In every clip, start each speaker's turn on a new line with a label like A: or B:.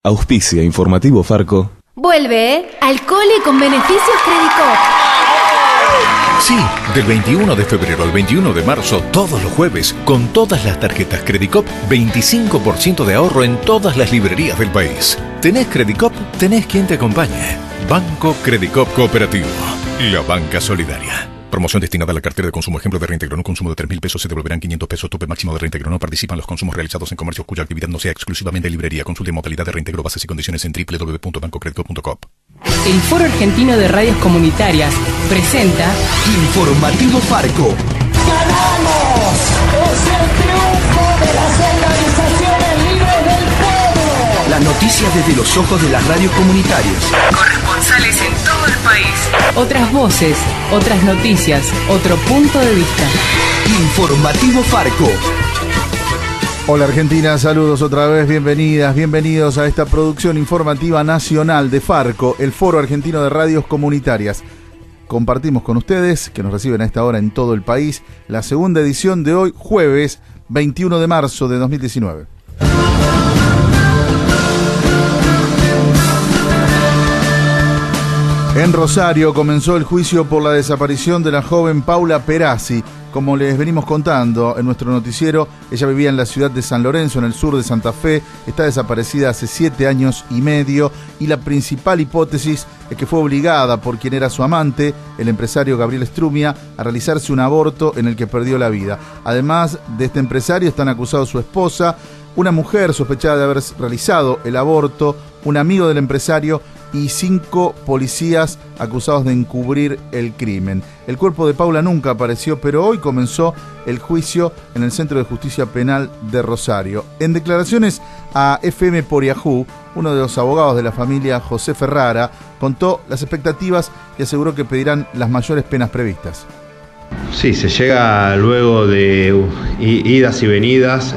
A: Auspicia Informativo Farco.
B: Vuelve al cole con beneficios Credicop.
C: Sí, del 21 de febrero al 21 de marzo, todos los jueves, con todas las tarjetas Credicop, 25% de ahorro en todas las librerías del país. ¿Tenés Credicop? Tenés quien te acompañe. Banco Credicop Cooperativo. La banca solidaria. Promoción destinada a la cartera de consumo. Ejemplo de reintegro. No consumo de 3.000 pesos se devolverán 500 pesos. Tope máximo de reintegro. No participan los consumos realizados en comercios cuya actividad no sea exclusivamente librería. Consulte modalidad de reintegro, bases y condiciones en www.bancocredicop.com.
D: El Foro Argentino de Radios Comunitarias presenta
E: Informativo Farco.
F: ¡Ganamos! ¡Es el triunfo de las organizaciones libres del pueblo!
E: Las noticias desde los ojos de las radios comunitarias.
D: corresponsales en todo el país. Otras voces, otras noticias, otro punto de vista.
E: Informativo Farco.
G: Hola Argentina, saludos otra vez, bienvenidas, bienvenidos a esta producción informativa nacional de Farco, el Foro Argentino de Radios Comunitarias. Compartimos con ustedes, que nos reciben a esta hora en todo el país, la segunda edición de hoy, jueves 21 de marzo de 2019. En Rosario comenzó el juicio por la desaparición de la joven Paula Perazzi. Como les venimos contando en nuestro noticiero, ella vivía en la ciudad de San Lorenzo, en el sur de Santa Fe, está desaparecida hace 7 años y medio y la principal hipótesis es que fue obligada por quien era su amante, el empresario Gabriel Strumia, a realizarse un aborto en el que perdió la vida. Además de este empresario están acusados su esposa, una mujer sospechada de haber realizado el aborto, un amigo del empresario y 5 policías acusados de encubrir el crimen. El cuerpo de Paula nunca apareció, pero hoy comenzó el juicio en el Centro de Justicia Penal de Rosario. En declaraciones a FM por Yahoo, uno de los abogados de la familia, José Ferrara, contó las expectativas y aseguró que pedirán las mayores penas previstas.
H: Sí, se llega luego de idas y venidas,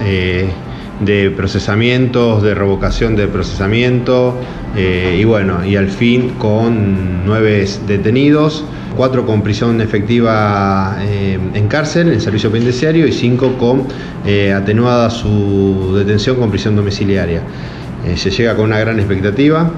H: de procesamientos, de revocación de procesamiento, y al fin con 9 detenidos, 4 con prisión efectiva en cárcel, en servicio penitenciario, y 5 con atenuada su detención con prisión domiciliaria. Se llega con una gran expectativa,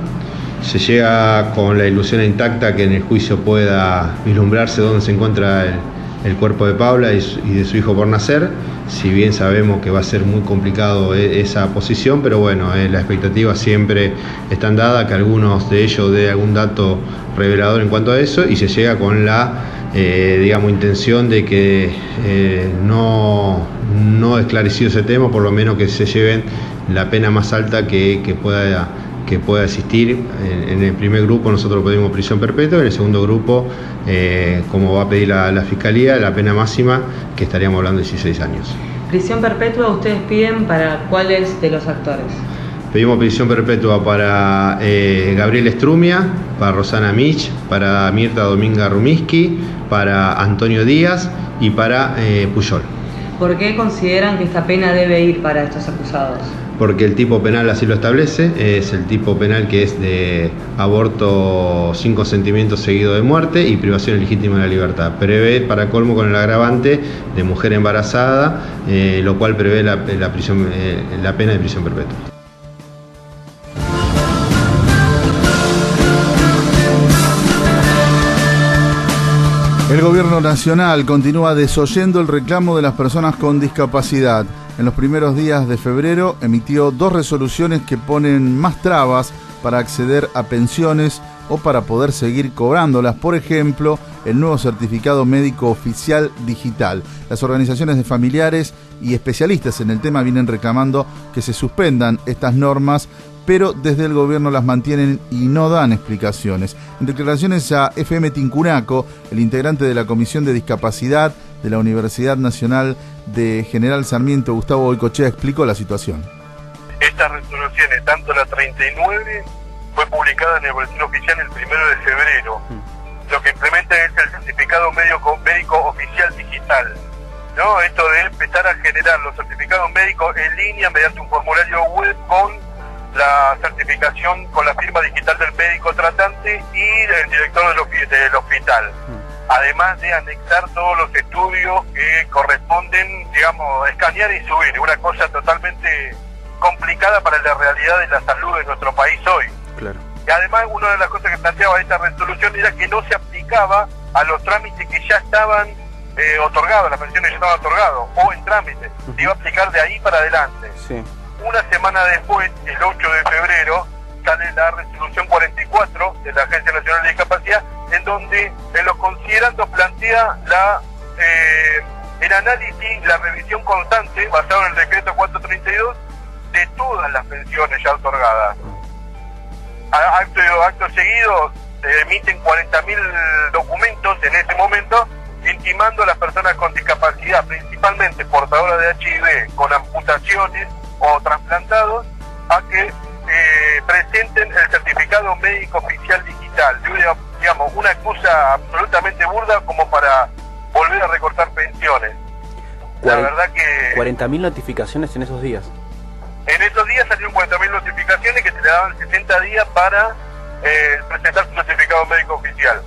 H: se llega con la ilusión intacta que en el juicio pueda vislumbrarse dónde se encuentra el cuerpo de Paula y de su hijo por nacer, si bien sabemos que va a ser muy complicado esa posición, pero bueno, la expectativa siempre están dada, que algunos de ellos dé algún dato revelador en cuanto a eso, y se llega con la intención de que no esclarecido ese tema, por lo menos que se lleven la pena más alta que pueda existir. En el primer grupo nosotros pedimos prisión perpetua, en el segundo grupo, como va a pedir la Fiscalía, la pena máxima, que estaríamos hablando de 16 años.
I: ¿Prisión perpetua ustedes piden para cuáles de los actores?
H: Pedimos prisión perpetua para Gabriel Strumia, para Rosana Mich, para Mirta Dominga Rumiski, para Antonio Díaz y para Puyol.
I: ¿Por qué consideran que esta pena debe ir para estos acusados?
H: Porque el tipo penal así lo establece, es el tipo penal que es de aborto sin consentimiento seguido de muerte y privación ilegítima de la libertad. Prevé, para colmo, con el agravante de mujer embarazada, lo cual prevé la pena de prisión perpetua.
G: El gobierno nacional continúa desoyendo el reclamo de las personas con discapacidad. En los primeros días de febrero emitió 2 resoluciones que ponen más trabas para acceder a pensiones o para poder seguir cobrándolas. Por ejemplo, el nuevo certificado médico oficial digital. Las organizaciones de familiares y especialistas en el tema vienen reclamando que se suspendan estas normas, pero desde el gobierno las mantienen y no dan explicaciones. En declaraciones a FM Tincunaco, el integrante de la Comisión de Discapacidad de la Universidad Nacional de General Sarmiento, Gustavo Boicochea, explicó la situación.
J: Estas resoluciones, tanto la 39, fue publicada en el Boletín Oficial el 1 de febrero. Lo que implementa es el certificado médico oficial digital, ¿no? Esto de empezar a generar los certificados médicos en línea mediante un formulario web con la certificación con la firma digital del médico tratante y del director del hospital. Además de anexar todos los estudios que corresponden, escanear y subir. Una cosa totalmente complicada para la realidad de la salud de nuestro país.
K: Claro.
J: Y además, una de las cosas que planteaba esta resolución era que no se aplicaba a los trámites que ya estaban otorgados, las pensiones ya estaban otorgadas o en trámite. Se iba a aplicar de ahí para adelante.
K: Sí.
J: Una semana después, el 8 de febrero, sale la resolución 44 de la Agencia Nacional de Discapacidad, en donde en los considerandos plantea el análisis, la revisión constante, basado en el decreto 432, de todas las pensiones ya otorgadas. Acto seguido se emiten 40.000 documentos en ese momento, intimando a las personas con discapacidad, principalmente portadoras de HIV, con amputaciones o trasplantados, a que presenten el certificado médico oficial digital. Digamos, una excusa absolutamente burda como para volver a recortar pensiones. La verdad que...
K: 40.000 notificaciones en esos días.
J: En esos días salieron 40.000 notificaciones que se le daban 60 días para presentar su certificado médico oficial.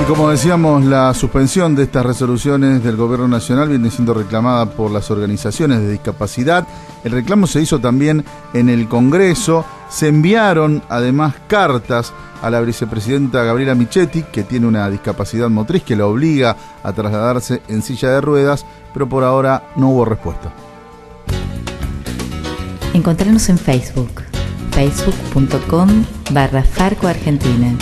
G: Y como decíamos, la suspensión de estas resoluciones del Gobierno Nacional viene siendo reclamada por las organizaciones de discapacidad. El reclamo se hizo también en el Congreso. Se enviaron además cartas a la vicepresidenta Gabriela Michetti, que tiene una discapacidad motriz que la obliga a trasladarse en silla de ruedas, pero por ahora no hubo respuesta.
L: Encontrarnos en Facebook, facebook.com/Farco Argentina.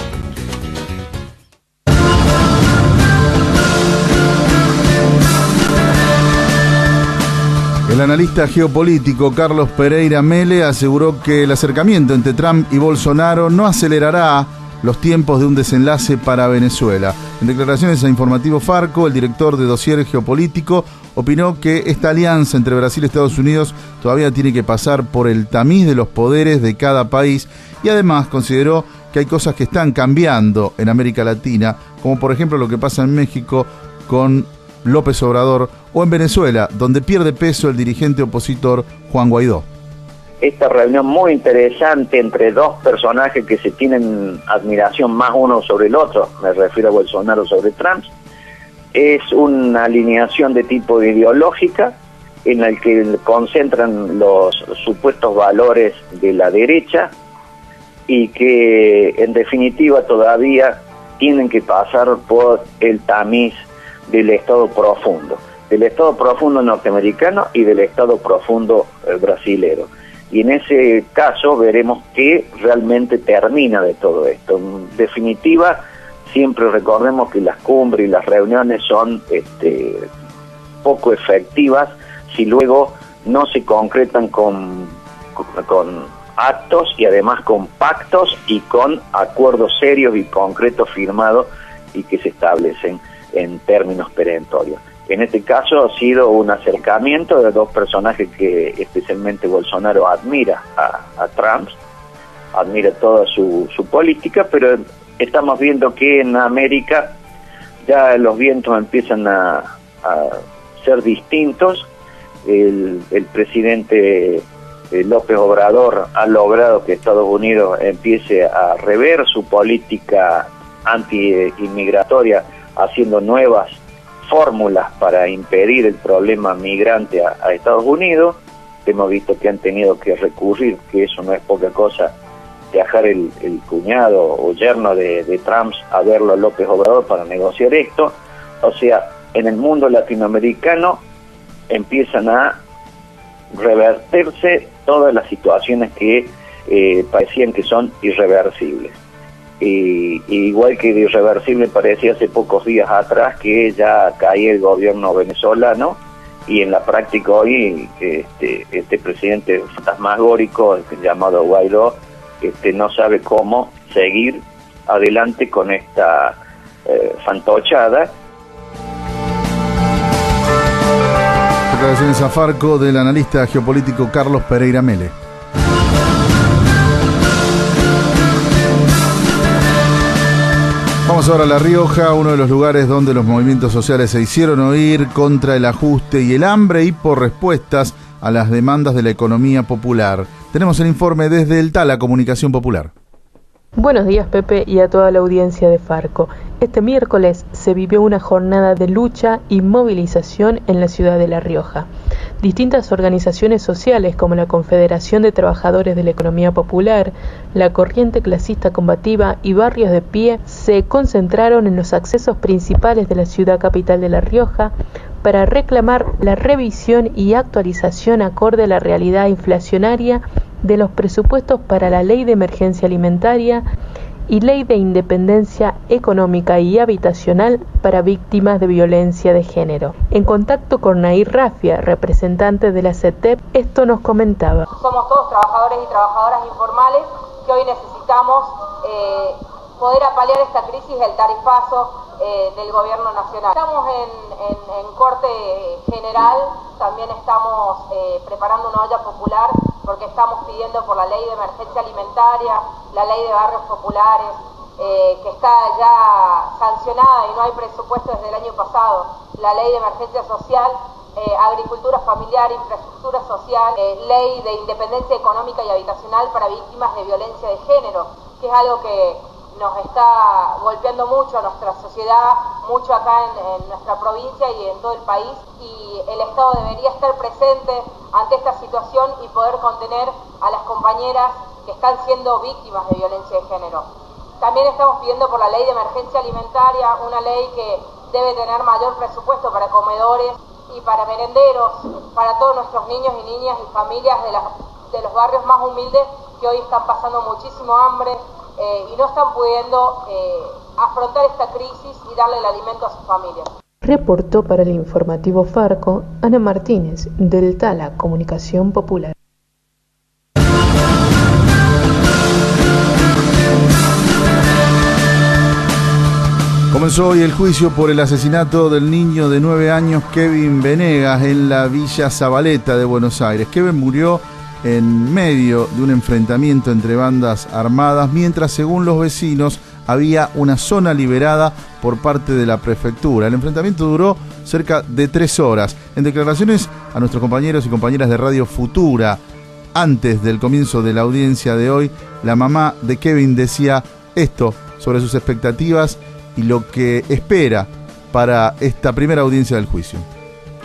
G: El analista geopolítico Carlos Pereira Mele aseguró que el acercamiento entre Trump y Bolsonaro no acelerará los tiempos de un desenlace para Venezuela. En declaraciones a Informativo Farco, el director de Dossier Geopolítico opinó que esta alianza entre Brasil y Estados Unidos todavía tiene que pasar por el tamiz de los poderes de cada país y además consideró que hay cosas que están cambiando en América Latina, como por ejemplo lo que pasa en México con López Obrador, o en Venezuela, donde pierde peso el dirigente opositor Juan Guaidó.
M: Esta reunión muy interesante entre dos personajes que se tienen admiración más uno sobre el otro, me refiero a Bolsonaro sobre Trump, es una alineación de tipo ideológica en la que concentran los supuestos valores de la derecha y que en definitiva todavía tienen que pasar por el tamiz del Estado profundo norteamericano y del Estado profundo brasilero. Y en ese caso veremos qué realmente termina de todo esto. En definitiva, siempre recordemos que las cumbres y las reuniones son poco efectivas si luego no se concretan con actos y además con pactos y con acuerdos serios y concretos firmados y que se establecen en términos perentorios. En este caso ha sido un acercamiento de dos personajes que especialmente Bolsonaro admira a Trump, admira toda su política, pero estamos viendo que en América ya los vientos empiezan a ser distintos. El presidente López Obrador ha logrado que Estados Unidos empiece a rever su política anti-inmigratoria, haciendo nuevas fórmulas para impedir el problema migrante a Estados Unidos. Hemos visto que han tenido que recurrir, que eso no es poca cosa, viajar el cuñado o yerno de Trump a verlo a López Obrador para negociar esto. O sea, en el mundo latinoamericano empiezan a revertirse todas las situaciones que parecían que son irreversibles. Y igual que irreversible parecía hace pocos días atrás que ya caía el gobierno venezolano, y en la práctica hoy este presidente fantasmagórico llamado Guaidó no sabe cómo seguir adelante con esta fantochada.
G: Declaraciones a Farco del analista geopolítico Carlos Pereira Mele. Vamos ahora a La Rioja, uno de los lugares donde los movimientos sociales se hicieron oír contra el ajuste y el hambre y por respuestas a las demandas de la economía popular. Tenemos el informe desde el Tala Comunicación Popular.
N: Buenos días, Pepe, y a toda la audiencia de Farco. Este miércoles se vivió una jornada de lucha y movilización en la ciudad de La Rioja. distintas organizaciones sociales como la Confederación de Trabajadores de la Economía Popular, la Corriente Clasista Combativa y Barrios de Pie se concentraron en los accesos principales de la ciudad capital de La Rioja para reclamar la revisión y actualización acorde a la realidad inflacionaria de los presupuestos para la Ley de Emergencia Alimentaria y Ley de Independencia Económica y Habitacional para víctimas de violencia de género. En contacto con Nair Rafia, representante de la CETEP, esto nos comentaba.
O: Somos todos trabajadores y trabajadoras informales que hoy necesitamos poder apalear esta crisis del tarifazo del gobierno nacional. Estamos en corte general, también estamos preparando una olla popular porque estamos pidiendo por la ley de emergencia alimentaria, la ley de barrios populares, que está ya sancionada y no hay presupuesto desde el año pasado, la ley de emergencia social, agricultura familiar, infraestructura social, ley de independencia económica y habitacional para víctimas de violencia de género, que es algo que nos está golpeando mucho a nuestra sociedad, mucho acá en nuestra provincia y en todo el país, y el Estado debería estar presente ante esta situación y poder contener a las compañeras que están siendo víctimas de violencia de género. También estamos pidiendo por la ley de emergencia alimentaria, una ley que debe tener mayor presupuesto para comedores y para merenderos, para todos nuestros niños y niñas y familias de los barrios más humildes que hoy están pasando muchísimo hambre, y no están pudiendo afrontar esta crisis y darle el alimento a sus familias.
N: Reportó para el informativo Farco Ana Martínez, del Tala Comunicación Popular.
G: Comenzó hoy el juicio por el asesinato del niño de 9 años Kevin Venegas en la Villa Zabaleta de Buenos Aires. Kevin murió en medio de un enfrentamiento entre bandas armadas, mientras, según los vecinos, había una zona liberada por parte de la prefectura. El enfrentamiento duró cerca de 3 horas. En declaraciones a nuestros compañeros y compañeras de Radio Futura, antes del comienzo de la audiencia de hoy, la mamá de Kevin decía esto sobre sus expectativas y lo que espera para esta primera audiencia del juicio.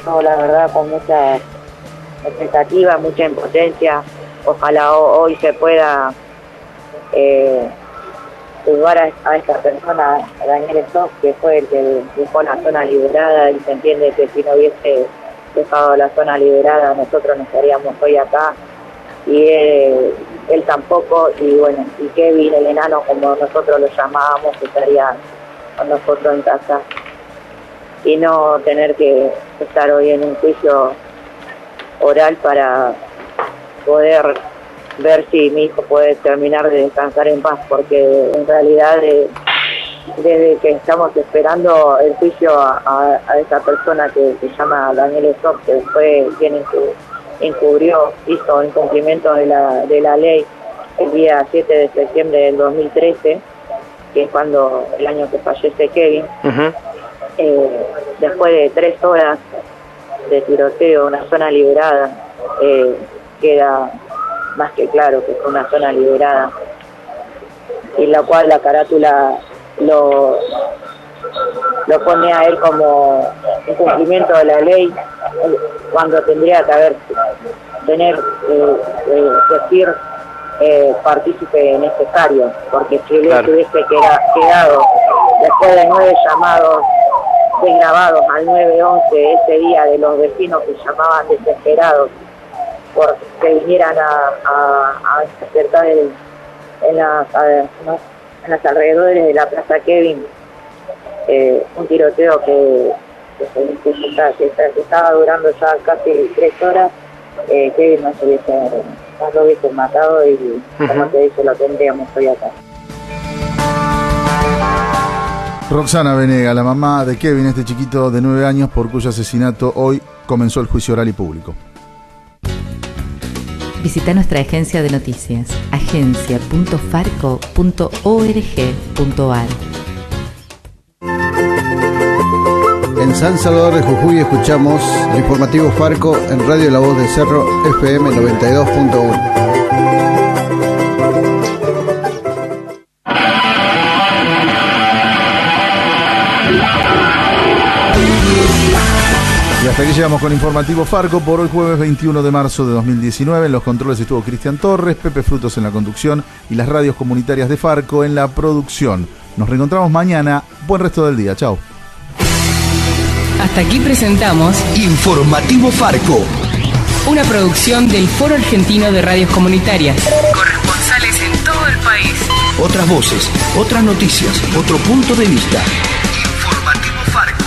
P: No, la verdad, con mucha expectativa, mucha impotencia. Ojalá hoy se pueda juzgar a esta persona, a Daniel Stock, que fue el que dejó la zona liberada, y se entiende que si no hubiese dejado la zona liberada nosotros no estaríamos hoy acá, y él tampoco, y bueno, y Kevin, el enano como nosotros lo llamábamos, estaría con nosotros en casa, y no tener que estar hoy en un juicio oral para poder ver si mi hijo puede terminar de descansar en paz, porque en realidad desde que estamos esperando el juicio a esa persona que se llama Daniel Stock, que fue quien hizo incumplimiento de la ley el día 7 de septiembre del 2013, que es cuando el año que fallece Kevin. Después de 3 horas de tiroteo, una zona liberada, queda más que claro que fue una zona liberada, y la cual la carátula lo pone a él como incumplimiento de la ley, cuando tendría que decir partícipe necesario, porque si él hubiese quedado después de 9 llamados desgrabados al 911 ese día de los vecinos que llamaban desesperados por que vinieran a acercar en los alrededores de la Plaza Kevin, un tiroteo que estaba durando ya casi 3 horas, Kevin no lo hubiese matado, y como te dije, lo tendríamos hoy acá.
G: Roxana Venegas, la mamá de Kevin, este chiquito de 9 años por cuyo asesinato hoy comenzó el juicio oral y público.
L: Visita nuestra agencia de noticias, agencia.farco.org.ar.
Q: En San Salvador de Jujuy escuchamos el informativo Farco en Radio La Voz del Cerro, FM 92.1.
G: Y hasta Hasta aquí llegamos con Informativo Farco por hoy jueves 21 de marzo de 2019. En los controles estuvo Cristian Torres, Pepe Frutos en la conducción y las radios comunitarias de Farco en la producción. Nos reencontramos mañana. Buen resto del día. Chao.
D: Hasta aquí presentamos
E: Informativo Farco,
D: una producción del Foro Argentino de Radios Comunitarias. Corresponsales en todo el país.
E: otras voces, otras noticias, otro punto de vista. Informativo Farco.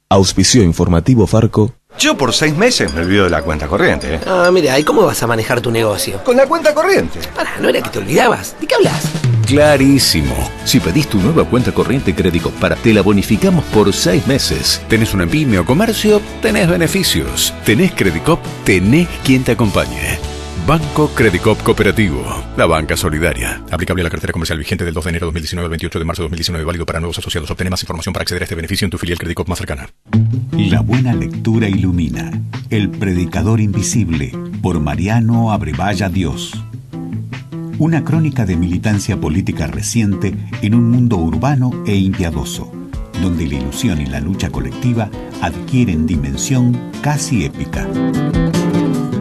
A: Auspició Informativo Farco.
R: Yo por 6 meses me olvido de la cuenta corriente.
S: Ah, mira, ¿y cómo vas a manejar tu negocio?
R: Con la cuenta corriente.
S: Pará, ¿no era que te olvidabas? ¿De qué hablas?
C: Clarísimo. Si pedís tu nueva cuenta corriente Credicop te la bonificamos por 6 meses. Tenés una pyme o comercio, tenés beneficios. Tenés Credicop, tenés quien te acompañe. Banco Credicop Cooperativo, la banca solidaria. Aplicable a la cartera comercial vigente del 2 de enero de 2019 al 28 de marzo de 2019, válido para nuevos asociados. Obtené más información para acceder a este beneficio en tu filial Credicop más cercana.
T: La buena lectura ilumina. El predicador invisible, por Mariano Abrevaya Dios. Una crónica de militancia política reciente en un mundo urbano e impiadoso, donde la ilusión y la lucha colectiva adquieren dimensión casi épica.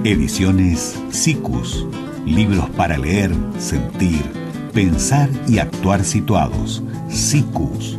T: Ediciones Sikus. Libros para leer, sentir, pensar y actuar situados. sikus.org.ar